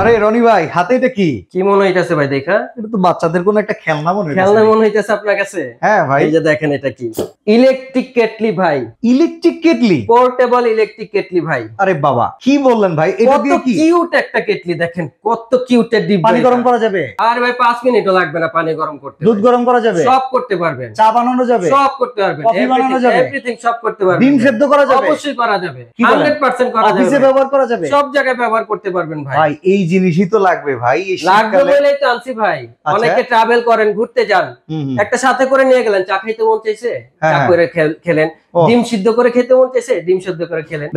আরে রনি ভাই, হাতে এটা কি কি মনে হইতাছে ভাই? দেখা এটা তো বাচ্চাদের কোন একটা খেলনা মনে হইতাছে। খেলনা মনে হইতাছে আপনার কাছে? হ্যাঁ ভাই, এই যে দেখেন এটা কি, ইলেকট্রিক কেটলি ভাই। Electric kettle, portable electric kettle ভাই। আরে বাবা কি বললেন ভাই, এটা দিয়ে কি? কিউট একটা কেটলি, দেখেন কত কিউট এর ডিব্বা। পানি গরম করা যাবে? আর ভাই 5 মিনিটও লাগবে না পানি গরম করতে। দুধ গরম করা যাবে? সব করতে পারবেন। চা বানানো যাবে? সব করতে পারবেন। কফি বানানো যাবে? এভরিথিং সব করতে পারবেন। ডিম সেদ্ধ করা যাবে? অবশ্যই করা যাবে, 100% করা যাবে। অফিসে ব্যবহার করা যাবে? সব জায়গায় ব্যবহার করতে পারবেন ভাই। ভাই এই জিনিসই তো লাগবে ভাই, এই লাগবে বলেই তো আনছি ভাই। অনেকে ট্রাভেল করেন, ঘুরতে যান, একটা সাথে করে নিয়ে গেলেন, চা খাইতে মন চাইছে চা করে খেলেন, ডিম সিদ্ধ করে খেতে মন চাইছে ডিম সিদ্ধ করে খেলেন।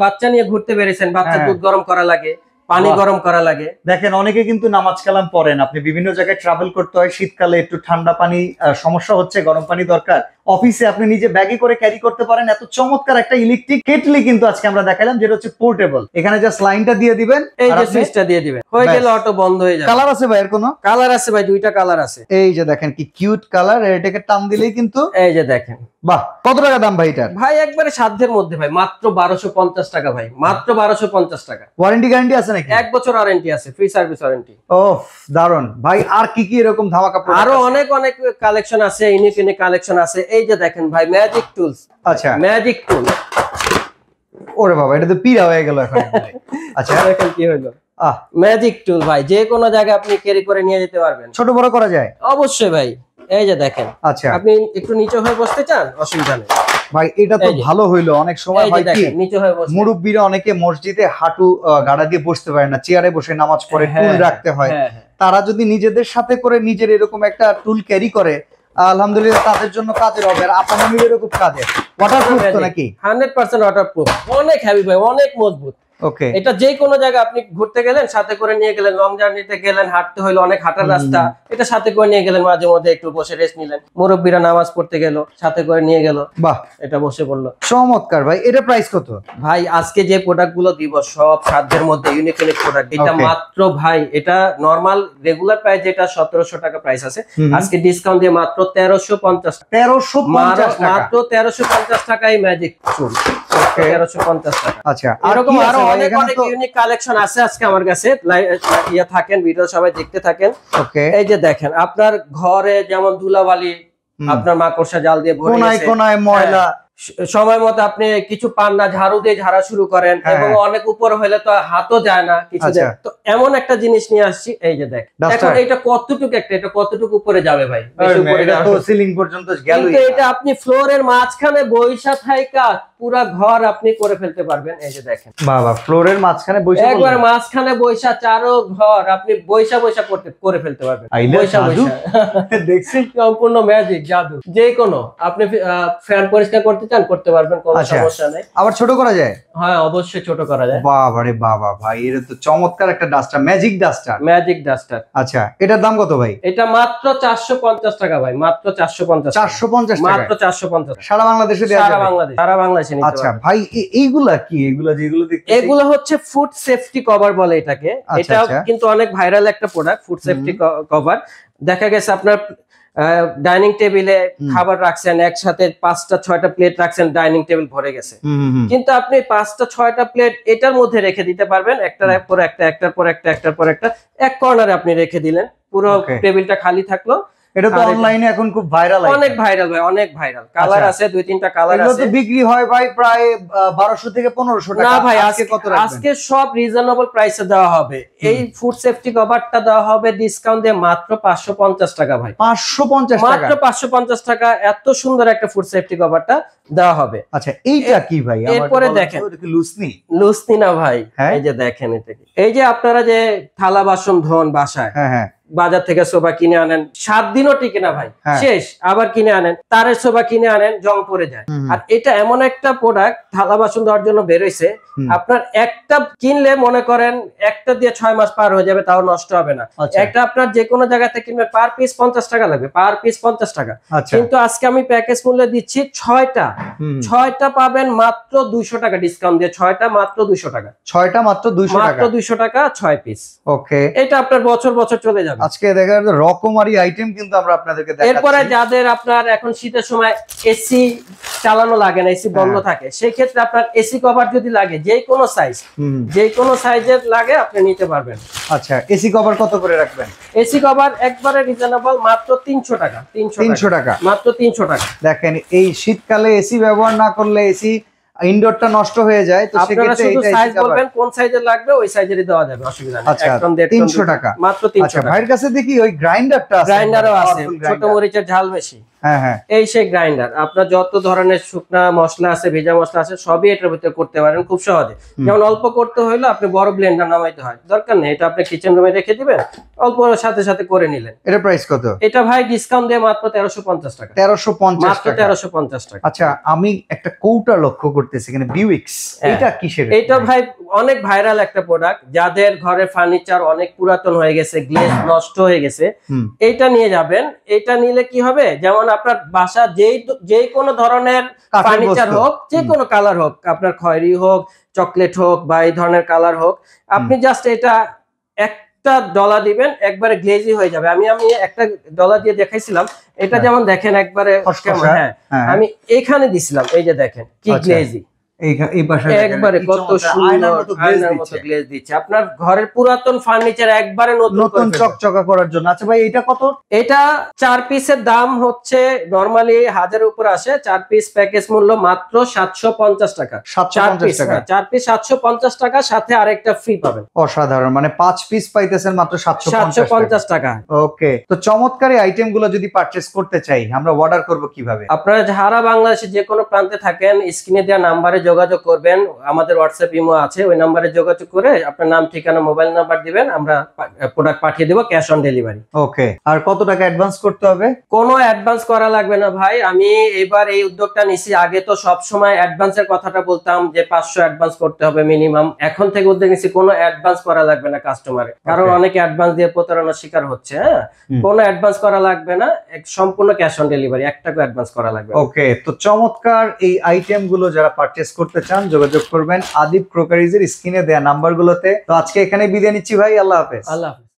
বাচ্চা নিয়ে ঘুরতে বেরিয়েছেন, বাচ্চা দুধ গরম করা লাগে, পানি গরম করা লাগে। দেখেন অনেকে কিন্তু নামাজ কালাম পড়েন, আপনি বিভিন্ন জায়গায় ট্রাভেল করতে হয়, শীতকালে একটু ঠান্ডা পানি সমস্যা হচ্ছে, গরম পানি দরকার, অফিসে আপনি নিজে ব্যাগে করে ক্যারি করতে পারেন। এত চমৎকার একটা ইলেকট্রিক কেটলি কিন্তু আজকে আমরা দেখালাম, যেটা হচ্ছে পোর্টেবল। এখানে জাস্ট লাইনটা দিয়ে দিবেন, এই যে সুইচটা দিয়ে দিবেন, হয়ে গেল অটো বন্ধ হয়ে যাবে। কালার আছে ভাই? এর কোনো কালার আছে ভাই, দুইটা কালার আছে। এই যে দেখেন কি কিউট কালার, এটাকে টান দিলেই কিন্তু এই যে দেখেন। বাহ, কত টাকা দাম ভাই এটার? ভাই একবারে সাধ্যের মধ্যে ভাই, মাত্র 1250 টাকা ভাই, মাত্র 1250 টাকা। ওয়ারেন্টি গ্যারান্টি আছে নাকি? 1 বছর ওয়ারেন্টি আছে, ফ্রি সার্ভিস ওয়ারেন্টি। ওফ দারুন ভাই। আর কি কি এরকম ধামাকা প্রোডাক্ট? আরো অনেক কালেকশন আছে, ইউনিক কালেকশন আছে। এই যে দেখেন ভাই, ম্যাজিক টুলস। আচ্ছা, ম্যাজিক টুল। ওরে বাবা, এটা তো পিরা হয়ে গেল এখন। আচ্ছা দেখেন কি হলো, ম্যাজিক টুল ভাই, যে কোনো জায়গায় আপনি ক্যারি করে নিয়ে যেতে পারবেন। ছোট বড় করা যায়? অবশ্যই ভাই। এই যে দেখেন, আচ্ছা আপনি একটু নিচে হয়ে বসতে চান, অসুবিধা নেই ভাই। এটা তো ভালো হইলো। অনেক সময় হয় কি, নিচে হয়ে বসে মুরব্বীরা অনেকে মসজিদে হাঁটু গাড়া দিয়ে বসতে পারে না, চেয়ারে বসে নামাজ পড়ে, টুল রাখতে হয়। তারা যদি নিজেদের সাথে করে নিজের এরকম একটা টুল ক্যারি করে, আলহামদুলিল্লাহ তাদের জন্য কাজের হবে। আর আপনার এরকম কাজে ওয়াটারপ্রুফ তো নাকি? 100% ওয়াটারপ্রুফ, অনেক হেভি ভাই, অনেক মজবুত। ওকে, এটা যে কোনো জায়গায় আপনি ঘুরতে গেলেন, সাথে করে নিয়ে গেলেন, লং জার্নিতে গেলেন, হাঁটতে হইলো, অনেক হাঁটার রাস্তা, এটা সাথে করে নিয়ে গেলেন, মাঝে মধ্যে একটু বসে রেস্ট নিলেন, মুরব্বীরা নামাজ পড়তে গেল, সাথে করে নিয়ে গেল, বাহ এটা বসে পড়লো। চমৎকার ভাই। এটা প্রাইস কত ভাই? আজকে যে প্রোডাক্ট গুলো দিব সব সাধ্যের মধ্যে, ইউনিক প্রোডাক্ট। এটা মাত্র ভাই, এটা নরমাল রেগুলার প্রাইস যেটা 1700 টাকা প্রাইস আছে, আজকে ডিসকাউন্ট দিয়ে মাত্র 1350 মাত্র 1350 টাকায় ম্যাজিক টুল। 1350 টাকা। আচ্ছা, এরকম আরো অনেক অনেক ইউনিক কালেকশন আছে আজকে আমার কাছে। থাকেন, ভিডিও সবাই দেখতে থাকেন। এই যে দেখেন, আপনার ঘরে যেমন ধুলাবালি, আপনার মাকড়সা জাল দিয়ে ভরে গেছে, কোনায় ময়লা, সময় মতো আপনি কিছু পান না, ঝাড়ু দিয়ে ঝাড়া শুরু করেন, এবং অনেক উপর হলে তো হাতও যায় না কিছু। তো এমন একটা জিনিস নিয়ে আসছি, এই যে দেখ। এখন এটা কতটুকু এটা কতটুকু উপরে যাবে ভাই? সিলিং পর্যন্ত গেল। এটা আপনি ফ্লোরের মাঝখানে বৈশা থাইকা পুরা ঘর আপনি করে ফেলতে পারবেন। এই যে দেখেন বাবা, ফ্লোরের মাঝখানে বৈশা, একবার মাঝখানে বৈশা চারো ঘর আপনি বৈশা করে ফেলতে পারবেন। দেখছেন, সম্পূর্ণ ম্যাজিক, জাদু। যে কোনো আপনি ফ্যান পরিষ্কার করতে চান, করতে পারবেন, কোনো সমস্যা নেই। আবার ছোট করা যায়? হ্যাঁ অবশ্যই ছোট করা যায়। বাবা রে বাবা ভাই, এটা তো চমৎকার একটা duster, magic duster. Magic duster. আচ্ছা, এটার দাম কত ভাই? এটা মাত্র 450 টাকা ভাই, মাত্র 450। 450 টাকা, মাত্র 450। সারা বাংলাদেশে দেয়া যাবে? সারা বাংলাদেশে নিতে পারবেন। আচ্ছা ভাই, এইগুলা কি? যেগুলো দেখতেছি, এগুলো হচ্ছে ফুড সেফটি কভার বলে এটাকে। এটা কিন্তু অনেক ভাইরাল একটা প্রোডাক্ট, ফুড সেফটি কভার। দেখা গেছে আপনার ডাইনিং টেবিলে খাবার রাখছেন, একসাথে 5টা 6টা প্লেট রাখছেন, ডাইনিং টেবিল ভরে গেছে, কিন্তু আপনি 5টা 6টা প্লেট এটার মধ্যে রেখে দিতে পারবেন, একটার পর একটা, একটার পর একটা, একটার পর একটা, এক কর্নারে আপনি রেখে দিলেন, পুরো টেবিলটা খালি থাকলো। এটা তো অনলাইনে এখন খুব ভাইরাল, অনেক ভাইরাল ভাই, অনেক ভাইরাল। কালার আছে 2-3টা কালার আছে। এগুলো তো বিক্রি হয় ভাই প্রায় 1200 থেকে 1500 টাকা। না ভাই, আজকে সব রিজনেবল প্রাইসে দেওয়া হবে। এই ফুড সেফটি কভারটা দেওয়া হবে ডিসকাউন্ট দিয়ে মাত্র 550 টাকা ভাই। 550 টাকা, মাত্র 550 টাকা। এত সুন্দর একটা ফুড সেফটি কভারটা দেওয়া হবে। আচ্ছা, এইটা কি ভাই? এরপরে দেখেন, লুসনি না ভাই, এই যে দেখেন, এটা কি? এই যে আপনারা যে থালা বাসন ধোন বাসায়, বাজার থেকে সোফা কিনে আনেন, 7 দিনও টিকে না ভাই, শেষ। আবার কিনে আনেন, তারের সোফা কিনে আনেন, জং পড়ে যায়। আর এটা এমন একটা প্রোডাক্ট, থালা বাসন দেওয়ার জন্য বেরোইছে। আপনার একটা কিনলে মনে করেন একটা দিয়ে 6 মাস পার হয়ে যাবে, তাও নষ্ট হবে না। একটা আপনার যে কোনো জায়গা থেকে কিনবে, পার পিস 50 টাকা লাগবে, পার পিস 50 টাকা। কিন্তু আজকে আমি প্যাকেজ মূল্যে দিচ্ছি 6টা পাবেন মাত্র 200 টাকা ডিসকাউন্ট দিয়ে। 6টা মাত্র 200 টাকা। 6টা মাত্র 200 টাকা, মাত্র 200 টাকা 6 পিস। ওকে, এটা আপনার বছর বছর চলে যাবে। আজকে দেখা যাচ্ছে রকমারি আইটেম কিন্তু আমরা আপনাদেরকে দেখাচ্ছি। এরপরে যাদের আপনার এখন শীতের সময় এসি চালানো লাগে না, এসি বন্ধ থাকে, সেই ক্ষেত্রে আপনার এসি কভার যদি লাগে যে কোনো সাইজ, যে কোনো সাইজের লাগে আপনি নিতে পারবেন। আচ্ছা, এসি কভার কত করে রাখবেন? এসি কভার একবারে রিজনেবল, মাত্র 300 টাকা। 300 টাকা, মাত্র 300 টাকা। দেখেন এই শীতকালে এসি ব্যবহার না করলে এসি ইনডোরটা নষ্ট হয়ে যায়, তো সেক্ষেত্রে শুধু সাইজ বলবেন কোন সাইজের লাগবে, ওই সাইজেরই দেওয়া যাবে, অসুবিধা নেই। আচ্ছা, 300 টাকা, মাত্র 300 টাকা। ভাইয়ের কাছে দেখি ওই গ্রাইন্ডারটা আছে, গ্রাইন্ডারও আছে, ছোট মরিচের ঝাল বেশি। হ্যাঁ হ্যাঁ, এই সেই গ্রাইন্ডার, আপনার যত ধরনের শুকনা মশলা আছে, ভেজা মশলা আছে, সবই এটার ভিতরে করতে পারেন খুব সহজে। যেমন অল্প করতে হইলে আপনি বড় ব্লেন্ডার নামাইতে হয়, দরকার নেই, এটা আপনি কিচেন রুমে রেখে দিবেন, অল্প সাথে সাথে করে নিলেন। এটা প্রাইস কত? এটা ভাই ডিসকাউন্ট দিয়ে মাত্র 1350 টাকা। 1350 মাত্র 1350 টাকা। আচ্ছা, আমি একটা কৌটা লক্ষ্য করতেছি এখানে, বিউইক্স, এটা কিসের? এটা ভাই অনেক ভাইরাল একটা প্রোডাক্ট, যাদের ঘরে ফার্নিচার অনেক পুরাতন হয়ে গেছে, গ্লেজ নষ্ট হয়ে গেছে, এটা নিয়ে যাবেন। এটা নিলে কি হবে, যেমন আপনার বাসা যেই কোনো ধরনের ফার্নিচার হোক, যে কোনো কালার হোক, আপনার খয়েরি হোক, চকলেট হোক বা এই ধরনের কালার হোক, আপনি জাস্ট এটা একটা ডলা দিবেন, একবারে গ্লেজি হয়ে যাবে। আমি একটা ডলা দিয়ে দেখাইছিলাম, এটা যেমন দেখেন একবারে, হ্যাঁ আমি এখানে দিছিলাম, এই যে দেখেন কি গ্লেজি, একবারে কত সুন্দর আয়নার মতো গ্লেজ দিচ্ছে। আপনার ঘরের পুরাতন ফার্নিচার একবারে নতুন চকচকা করার জন্য। আচ্ছা ভাই, এটা কত? এটা 4 পিসের দাম হচ্ছে নরমালি 1000 উপর আসে, 4 পিস প্যাকেজ মূল্য মাত্র 750 টাকা। 750 টাকা, 4 পিস 750 টাকা, সাথে আরেকটা ফ্রি পাবেন। অসাধারণ, মানে 5 পিস পাইতেছেন মাত্র 750 টাকা। ওকে, তো চমৎকার এই আইটেম গুলো যদি পারচেজ করতে চাই, আমরা অর্ডার করব কিভাবে? আপনারা যারা বাংলাদেশে যে কোনো প্রান্তে থাকেন, স্ক্রিনে দেওয়া নাম্বারে যোগাযোগ করবেন, আমাদের হোয়াটসঅ্যাপ ইমো আছে, ওই নাম্বারে যোগাযোগ করে আপনার নাম, ঠিকানা, মোবাইল নাম্বার দিবেন, আমরা প্রোডাক্ট পাঠিয়ে দেব ক্যাশ অন ডেলিভারি। ওকে, আর কত টাকা অ্যাডভান্স করতে হবে? কোনো অ্যাডভান্স করা লাগবে না ভাই, আমি এবার এই উদ্যোগটা নিছি। আগে তো সব সময় অ্যাডভান্সের কথাটা বলতাম যে 500 অ্যাডভান্স করতে হবে মিনিমাম, এখন থেকে উদ্যোগ নিছি কোনো অ্যাডভান্স করা লাগবে না কাস্টমারের, কারণ অনেকে অ্যাডভান্স দিয়ে প্রতারণার শিকার হচ্ছে। হ্যাঁ, কোনো অ্যাডভান্স করা লাগবে না, সম্পূর্ণ ক্যাশ অন ডেলিভারি, 1 টাকা অ্যাডভান্স করা লাগবে। ওকে, তো চমৎকার এই আইটেম গুলো যারা পারচেজ করতে চান যোগাযোগ করবেন আদিব ক্রোকারিজের স্ক্রিনে দেয়া নাম্বারগুলোতে। তো আজকে এখানে বিদায় নিচ্ছি ভাই, আল্লাহ হাফেজ। আল্লাহ হাফেজ।